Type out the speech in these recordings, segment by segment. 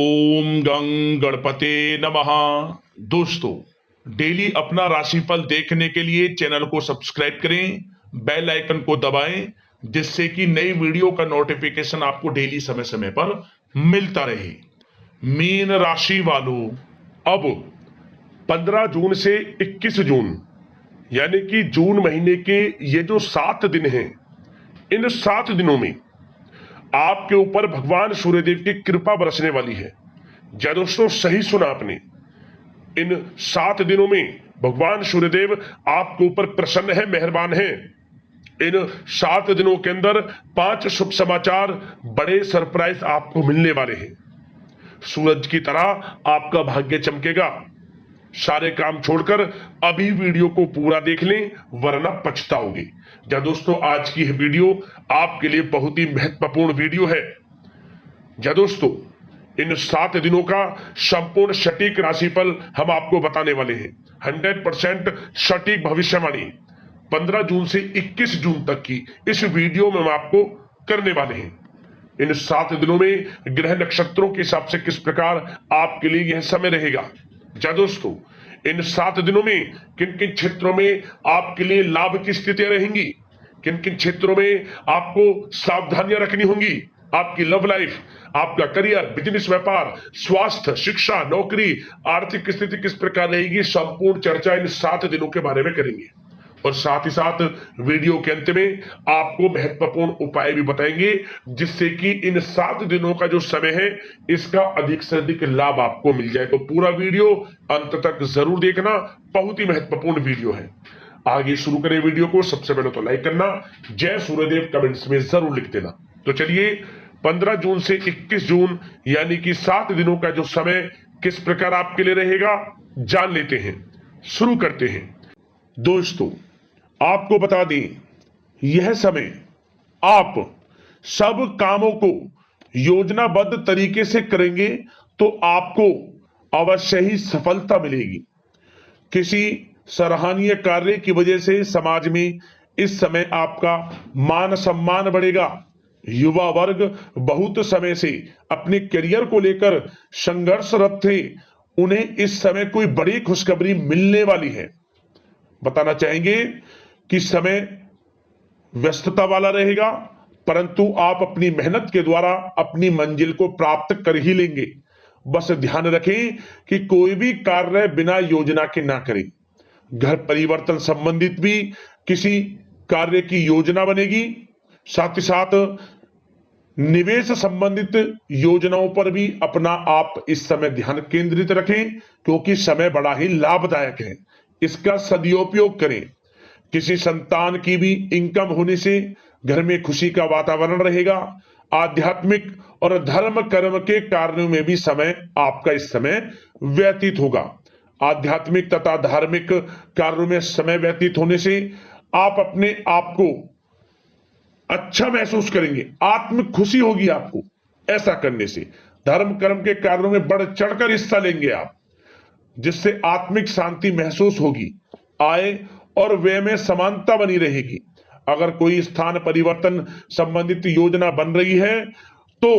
ओम गं गणपते नमः। दोस्तों, डेली अपना राशिफल देखने के लिए चैनल को सब्सक्राइब करें, बेल आइकन को दबाएं, जिससे कि नई वीडियो का नोटिफिकेशन आपको डेली समय समय पर मिलता रहे। मीन राशि वालों, अब 15 जून से 21 जून यानी कि जून महीने के ये जो 7 दिन हैं, इन 7 दिनों में आपके ऊपर भगवान सूर्यदेव की कृपा बरसने वाली है। क्या दोस्तों, सही सुना आपने। इन 7 दिनों में भगवान सूर्यदेव आपके ऊपर प्रसन्न है, मेहरबान है। इन 7 दिनों के अंदर 5 शुभ समाचार, बड़े सरप्राइज आपको मिलने वाले हैं। सूरज की तरह आपका भाग्य चमकेगा। सारे काम छोड़कर अभी वीडियो को पूरा देख लें, वरना पछताओगे। क्या दोस्तों, आज की यह वीडियो आपके लिए बहुत ही महत्वपूर्ण वीडियो है। क्या दोस्तों, इन 7 दिनों का संपूर्ण सटीक राशिफल हम आपको बताने वाले हैं। 100% सटीक भविष्यवाणी 15 जून से 21 जून तक की इस वीडियो में हम आपको करने वाले हैं। इन 7 दिनों में ग्रह नक्षत्रों के हिसाब से किस प्रकार आपके लिए यह समय रहेगा। क्या दोस्तों, इन 7 दिनों में किन किन क्षेत्रों में आपके लिए लाभ की स्थितियां रहेंगी, किन किन क्षेत्रों में आपको सावधानियां रखनी होंगी। आपकी लव लाइफ, आपका करियर, बिजनेस, व्यापार, स्वास्थ्य, शिक्षा, नौकरी, आर्थिक स्थिति किस प्रकार रहेगी, संपूर्ण चर्चा इन 7 दिनों के बारे में करेंगे। और साथ ही साथ वीडियो के अंत में आपको महत्वपूर्ण उपाय भी बताएंगे, जिससे कि इन 7 दिनों का जो समय है, इसका अधिक से अधिक लाभ आपको मिल जाए। तो पूरा वीडियो अंत तक जरूर देखना, बहुत ही महत्वपूर्ण वीडियो है। आगे शुरू करें वीडियो को। सबसे पहले तो लाइक करना, जय सूर्यदेव कमेंट्स में जरूर लिख देना। तो चलिए, 15 जून से 21 जून यानी कि 7 दिनों का जो समय किस प्रकार आपके लिए रहेगा, जान लेते हैं। शुरू करते हैं। दोस्तों, आपको बता दें, यह समय आप सब कामों को योजनाबद्ध तरीके से करेंगे तो आपको अवश्य ही सफलता मिलेगी। किसी सराहनीय कार्य की वजह से समाज में इस समय आपका मान सम्मान बढ़ेगा। युवा वर्ग बहुत समय से अपने करियर को लेकर संघर्षरत थे, उन्हें इस समय कोई बड़ी खुशखबरी मिलने वाली है। बताना चाहेंगे कि समय व्यस्तता वाला रहेगा, परंतु आप अपनी मेहनत के द्वारा अपनी मंजिल को प्राप्त कर ही लेंगे। बस ध्यान रखें कि कोई भी कार्य बिना योजना के ना करें। घर परिवर्तन संबंधित भी किसी कार्य की योजना बनेगी। साथ ही साथ निवेश संबंधित योजनाओं पर भी अपना आप इस समय ध्यान केंद्रित रखें, क्योंकि समय बड़ा ही लाभदायक है। इसका सदुपयोग करें। किसी संतान की भी इनकम होने से घर में खुशी का वातावरण रहेगा। आध्यात्मिक और धर्म कर्म के कार्यों में भी समय आपका इस समय व्यतीत होगा। आध्यात्मिक तथा धार्मिक कार्यों में समय व्यतीत होने से आप अपने आप को अच्छा महसूस करेंगे, आत्मिक खुशी होगी आपको ऐसा करने से। धर्म कर्म के कार्यों में बढ़ चढ़कर हिस्सा लेंगे आप, जिससे आत्मिक शांति महसूस होगी। आय और व्यय में समानता बनी रहेगी। अगर कोई स्थान परिवर्तन संबंधित योजना बन रही है तो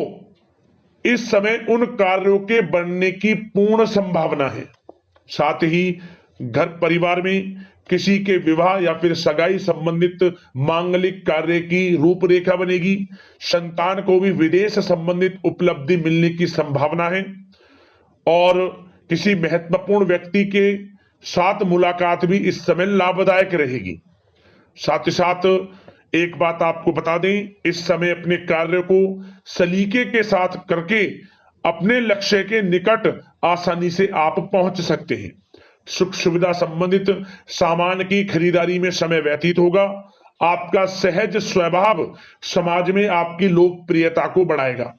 इस समय उन कार्यों के बनने की पूर्ण संभावना है। साथ ही घर परिवार में किसी के विवाह या फिर सगाई संबंधित मांगलिक कार्य की रूपरेखा बनेगी। संतान को भी विदेश संबंधित उपलब्धि मिलने की संभावना है। और किसी महत्वपूर्ण व्यक्ति के साथ मुलाकात भी इस समय लाभदायक रहेगी। साथ ही साथ एक बात आपको बता दें, इस समय अपने कार्य को सलीके के साथ करके अपने लक्ष्य के निकट आसानी से आप पहुंच सकते हैं। सुख सुविधा संबंधित सामान की खरीदारी में समय व्यतीत होगा। आपका सहज स्वभाव समाज में आपकी लोकप्रियता को बढ़ाएगा।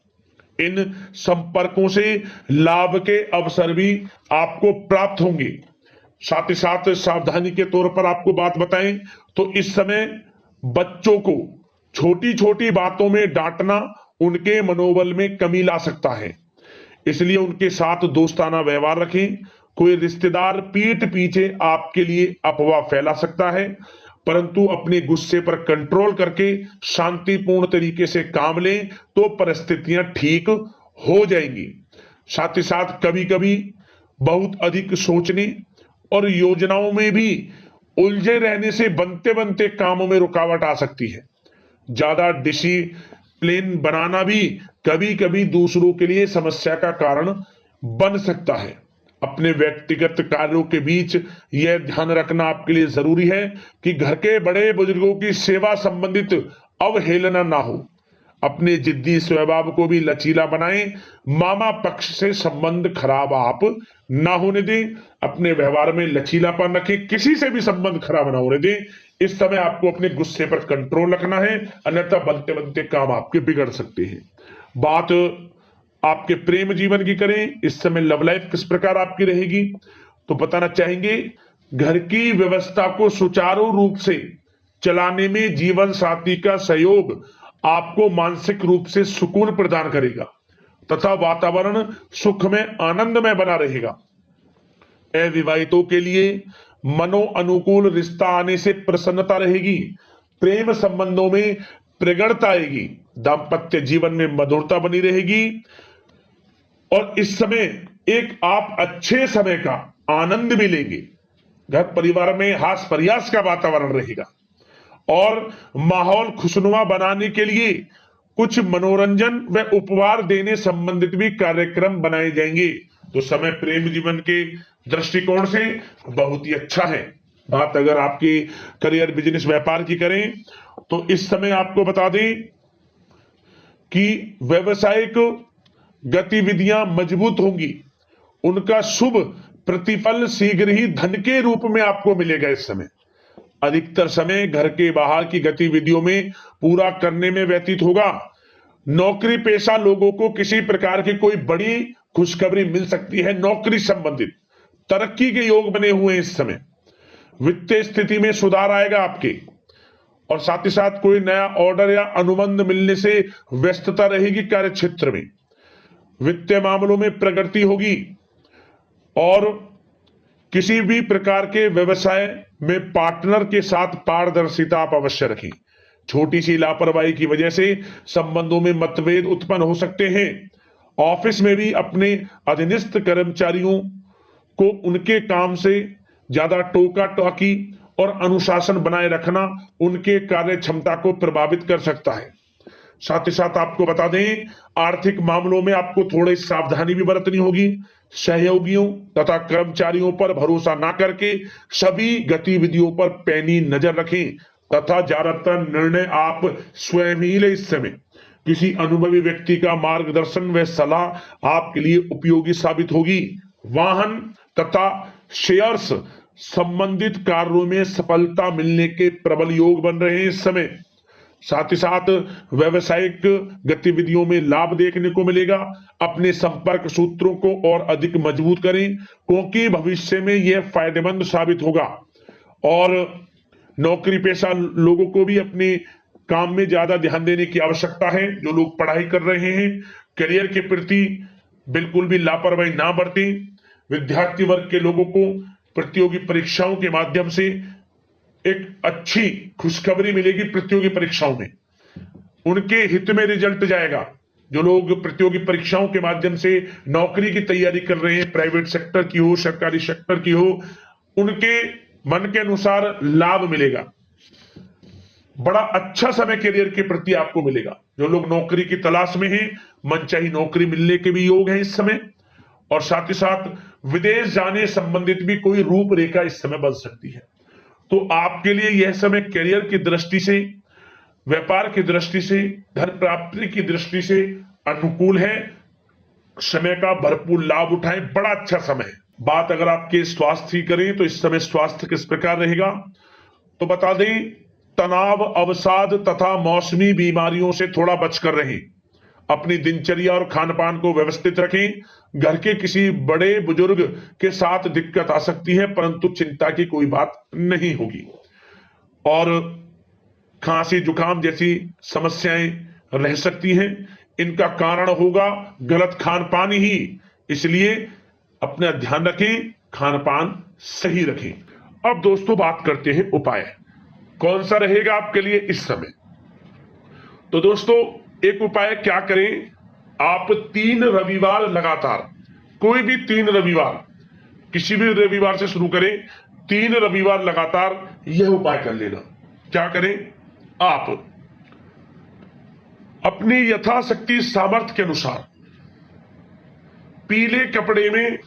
इन संपर्कों से लाभ के अवसर भी आपको प्राप्त होंगे। साथ ही साथ सावधानी के तौर पर आपको बात बताएं तो इस समय बच्चों को छोटी छोटी बातों में डांटना उनके मनोबल में कमी ला सकता है, इसलिए उनके साथ दोस्ताना व्यवहार रखें। कोई रिश्तेदार पीठ पीछे आपके लिए अफवाह फैला सकता है, परंतु अपने गुस्से पर कंट्रोल करके शांतिपूर्ण तरीके से काम लें तो परिस्थितियां ठीक हो जाएंगी। साथ ही साथ कभी कभी बहुत अधिक सोचने और योजनाओं में भी उलझे रहने से बनते बनते कामों में रुकावट आ सकती है। ज्यादा डिसिप्लिन बनाना भी कभी कभी दूसरों के लिए समस्या का कारण बन सकता है। अपने व्यक्तिगत कार्यों के बीच यह ध्यान रखना आपके लिए जरूरी है कि घर के बड़े बुजुर्गों की सेवा संबंधित अवहेलना ना हो। अपने जिद्दी स्वभाव को भी लचीला बनाएं। मामा पक्ष से संबंध खराब आप ना होने दें। अपने व्यवहार में लचीलापन रखें, किसी से भी संबंध खराब ना होने दें। इस समय आपको अपने गुस्से पर कंट्रोल रखना है, अन्यथा बनते बनते काम आपके बिगड़ सकते हैं। बात आपके प्रेम जीवन की करें, इस समय लव लाइफ किस प्रकार आपकी रहेगी, तो बताना चाहेंगे घर की व्यवस्था को सुचारू रूप से चलाने में जीवन साथी का सहयोग आपको मानसिक रूप से सुकून प्रदान करेगा तथा वातावरण सुख में आनंदमय बना रहेगा। अविवाहितों के लिए मनो अनुकूल रिश्ता आने से प्रसन्नता रहेगी। प्रेम संबंधों में प्रगड़ता आएगी। दाम्पत्य जीवन में मधुरता बनी रहेगी और इस समय एक आप अच्छे समय का आनंद भी लेंगे। घर परिवार में हास प्रयास का वातावरण रहेगा और माहौल खुशनुमा बनाने के लिए कुछ मनोरंजन व उपहार देने संबंधित भी कार्यक्रम बनाए जाएंगे। तो समय प्रेम जीवन के दृष्टिकोण से बहुत ही अच्छा है। बात अगर आपकी करियर बिजनेस व्यापार की करें तो इस समय आपको बता दें कि व्यवसायिक गतिविधियां मजबूत होंगी। उनका शुभ प्रतिफल शीघ्र ही धन के रूप में आपको मिलेगा। इस समय अधिकतर समय घर के बाहर की गतिविधियों में पूरा करने में व्यतीत होगा। नौकरी पेशा लोगों को किसी प्रकार की कोई बड़ी खुशखबरी मिल सकती है। नौकरी संबंधित तरक्की के योग बने हुए हैं इस समय। वित्तीय स्थिति में सुधार आएगा आपके और साथ ही साथ कोई नया ऑर्डर या अनुबंध मिलने से व्यस्तता रहेगी। कार्य क्षेत्र में वित्तीय मामलों में प्रगति होगी और किसी भी प्रकार के व्यवसाय में पार्टनर के साथ पारदर्शिता आप अवश्य रखें। छोटी सी लापरवाही की वजह से संबंधों में मतभेद उत्पन्न हो सकते हैं। ऑफिस में भी अपने अधीनस्थ कर्मचारियों को उनके काम से ज्यादा टोका टाकी और अनुशासन बनाए रखना उनके कार्य क्षमता को प्रभावित कर सकता है। साथ ही साथ आपको बता दें आर्थिक मामलों में आपको थोड़ी सावधानी भी बरतनी होगी। सहयोगियों तथा कर्मचारियों पर भरोसा ना करके सभी गतिविधियों पर पैनी नजर रखें तथा ज्यादातर निर्णय आप स्वयं ही लें। इस समय किसी अनुभवी व्यक्ति का मार्गदर्शन व सलाह आपके लिए उपयोगी साबित होगी। वाहन तथा शेयर्स संबंधित कार्यों में सफलता मिलने के प्रबल योग बन रहे हैं इस समय। साथ ही साथ व्यवसायिक गतिविधियों में लाभ देखने को मिलेगा। अपने संपर्क सूत्रों को और अधिक मजबूत करें क्योंकि भविष्य में यह फायदेमंद साबित होगा। और नौकरी पेशा लोगों को भी अपने काम में ज्यादा ध्यान देने की आवश्यकता है। जो लोग पढ़ाई कर रहे हैं करियर के प्रति बिल्कुल भी लापरवाही ना बरतें। विद्यार्थी वर्ग के लोगों को प्रतियोगी परीक्षाओं के माध्यम से एक अच्छी खुशखबरी मिलेगी। प्रतियोगी परीक्षाओं में उनके हित में रिजल्ट जाएगा। जो लोग प्रतियोगी परीक्षाओं के माध्यम से नौकरी की तैयारी कर रहे हैं, प्राइवेट सेक्टर की हो सरकारी सेक्टर की हो, उनके मन के अनुसार लाभ मिलेगा। बड़ा अच्छा समय करियर के प्रति आपको मिलेगा। जो लोग नौकरी की तलाश में हैं मनचाही नौकरी मिलने के भी योग हैं इस समय। और साथ ही साथ विदेश जाने संबंधित भी कोई रूपरेखा इस समय बन सकती है। तो आपके लिए यह समय करियर की दृष्टि से, व्यापार की दृष्टि से, धन प्राप्ति की दृष्टि से अनुकूल है। समय का भरपूर लाभ उठाएं, बड़ा अच्छा समय है। बात अगर आपके स्वास्थ्य की करें तो इस समय स्वास्थ्य किस प्रकार रहेगा, तो बता दें तनाव, अवसाद तथा मौसमी बीमारियों से थोड़ा बचकर रहें। अपनी दिनचर्या और खान पान को व्यवस्थित रखें। घर के किसी बड़े बुजुर्ग के साथ दिक्कत आ सकती है परंतु चिंता की कोई बात नहीं होगी। और खांसी जुकाम जैसी समस्याएं रह सकती हैं। इनका कारण होगा गलत खान पान ही। इसलिए अपना ध्यान रखें, खान पान सही रखें। अब दोस्तों बात करते हैं उपाय कौन सा रहेगा आपके लिए इस समय। तो दोस्तों एक उपाय क्या करें, आप 3 रविवार लगातार कोई भी 3 रविवार, किसी भी रविवार से शुरू करें, 3 रविवार लगातार यह उपाय कर लेना। क्या करें? आप अपनी यथाशक्ति सामर्थ्य के अनुसार पीले कपड़े में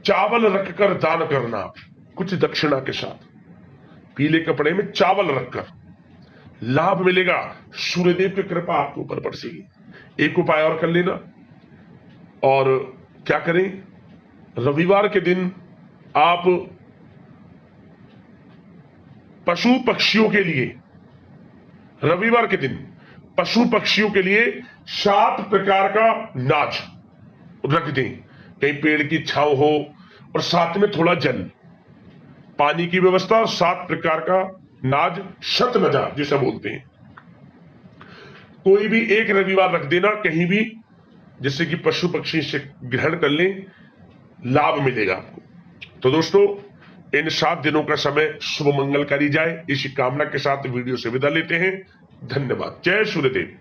चावल रखकर दान करना, कुछ दक्षिणा के साथ पीले कपड़े में चावल रखकर, लाभ मिलेगा, सूर्यदेव की कृपा आपके ऊपर बरसेगी। एक उपाय और कर लेना। और क्या करें? रविवार के दिन आप पशु पक्षियों के लिए, रविवार के दिन पशु पक्षियों के लिए 7 प्रकार का नाज रख दें। कहीं पेड़ की छांव हो और साथ में थोड़ा जल, पानी की व्यवस्था, 7 प्रकार का नाज, शतनजा जिसे बोलते हैं, कोई भी एक रविवार रख देना कहीं भी, जिससे कि पशु पक्षी से ग्रहण कर लें, लाभ मिलेगा आपको। तो दोस्तों, इन 7 दिनों का समय शुभ मंगलकारी जाए, इसी कामना के साथ वीडियो से विदा लेते हैं। धन्यवाद। जय सूर्यदेव।